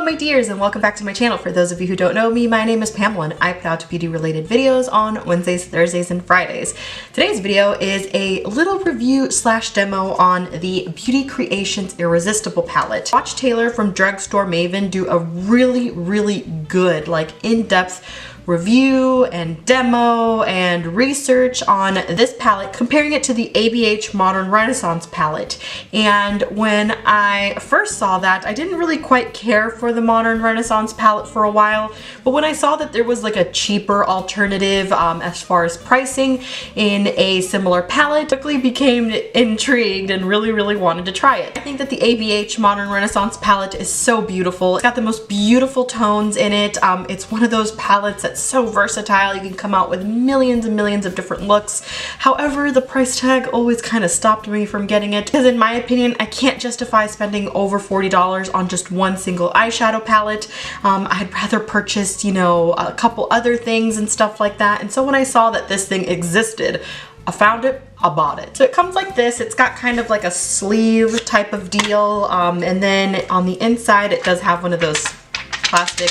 my dears, and welcome back to my channel. For those of you who don't know me, my name is Pamela and I put out beauty related videos on Wednesdays, Thursdays, and Fridays. Today's video is a little review slash demo on the Beauty Creations Irresistible palette. Watch Taylor from Drugstore Maven do a really good, like, in-depth review and demo and research on this palette, comparing it to the ABH Modern Renaissance palette. And when I first saw that, I didn't really quite care for the Modern Renaissance palette for a while, but when I saw that there was like a cheaper alternative as far as pricing in a similar palette, I quickly became intrigued and really wanted to try it. I think that the ABH Modern Renaissance palette is so beautiful. It's got the most beautiful tones in it. It's one of those palettes that's so versatile. You can come out with millions and millions of different looks. However, the price tag always kind of stopped me from getting it because, in my opinion, I can't justify spending over $40 on just one single eyeshadow palette. I'd rather purchase, you know, a couple other things and stuff like that. And so when I saw that this thing existed, I found it, I bought it. So it comes like this. It's got kind of like a sleeve type of deal. And then on the inside, it does have one of those plastic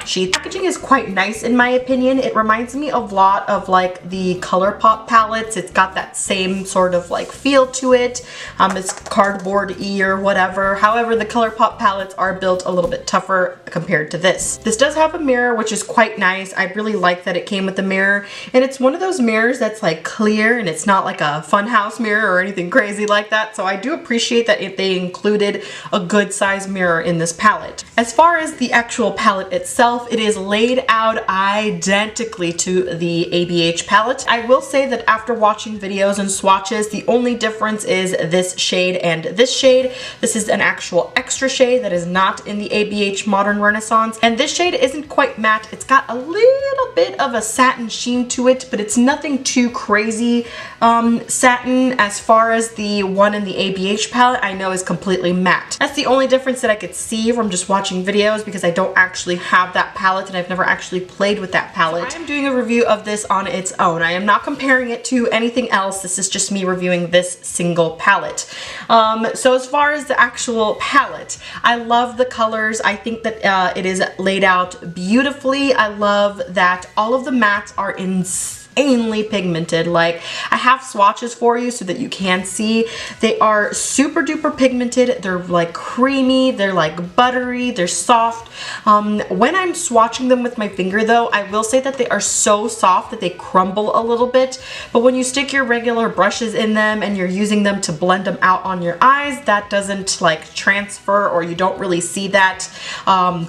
sheath. Packaging is quite nice in my opinion. It reminds me a lot of like the ColourPop palettes. It's got that same sort of like feel to it. It's cardboard-y or whatever. However, the ColourPop palettes are built a little bit tougher compared to this. This does have a mirror, which is quite nice. I really like that it came with the mirror, and it's one of those mirrors that's like clear and it's not like a funhouse mirror or anything crazy like that. So I do appreciate that if they included a good size mirror in this palette. As far as the actual palette itself, it is laid out identically to the ABH palette. I will say that after watching videos and swatches, the only difference is this shade and this shade. This is an actual extra shade that is not in the ABH Modern Renaissance, and this shade isn't quite matte. It's got a little bit of a satin sheen to it, but it's nothing too crazy satin. As far as the one in the ABH palette, I know is completely matte. That's the only difference that I could see from just watching videos, because I don't actually have that palette and I've never actually played with that palette. I am doing a review of this on its own. I am not comparing it to anything else. This is just me reviewing this single palette. So as far as the actual palette, I love the colors. I think that it is laid out beautifully. I love that all of the mattes are insanely pigmented. Like, I have swatches for you so that you can see. They are super duper pigmented. They're like creamy, they're like buttery, they're soft. When I'm swatching them with my finger though, I will say that they are so soft that they crumble a little bit, but when you stick your regular brushes in them and you're using them to blend them out on your eyes, that doesn't like transfer, or you don't really see that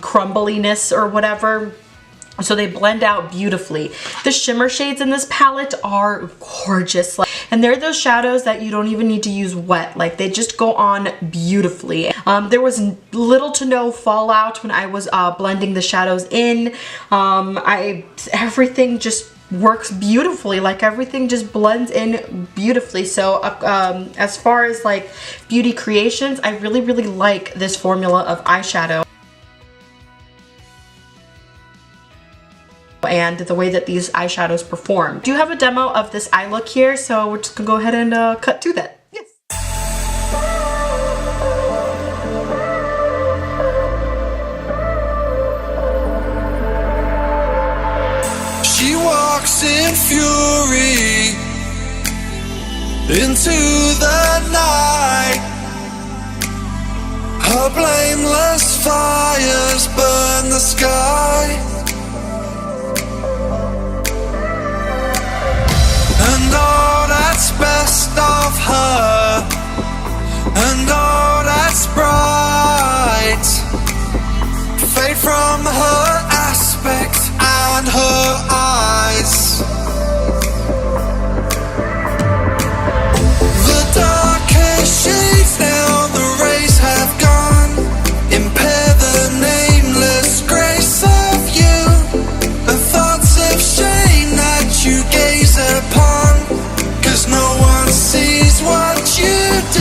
crumbliness or whatever. So they blend out beautifully. The shimmer shades in this palette are gorgeous. And they're those shadows that you don't even need to use wet. Like, they just go on beautifully. There was little to no fallout when I was blending the shadows in. Everything just works beautifully. Like, everything just blends in beautifully. So as far as like Beauty Creations, I really like this formula of eyeshadow and the way that these eyeshadows perform. I do have a demo of this eye look here, so we're just gonna go ahead and cut to that. Yes. She walks in fury into the night. Her blameless fires burn the sky. And all that's best of her, and all that's bright, fade from her aspect and her eyes. The darkest shades now, the rays have gone, impair the nameless grace of you, the thoughts of shame that you gaze upon, 'cause no one sees what you do.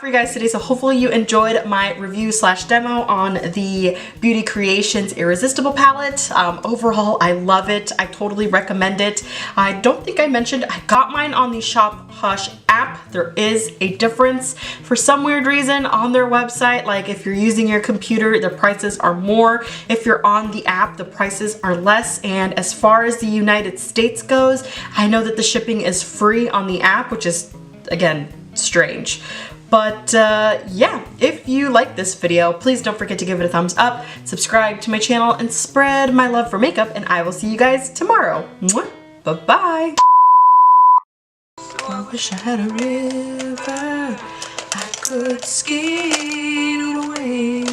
you guys today, so hopefully you enjoyed my review slash demo on the Beauty Creations Irresistible palette. Overall, I love it. I totally recommend it. I don't think I mentioned I got mine on the Shop Hush app. There is a difference for some weird reason on their website. Like if you're using your computer, the prices are more. If you're on the app, the prices are less. And as far as the United States goes, I know that the shipping is free on the app, which is, again, strange. But yeah, if you like this video, please don't forget to give it a thumbs up, subscribe to my channel, and spread my love for makeup, and I will see you guys tomorrow. Mwah! Bye-bye! I wish I had a river I could skate away.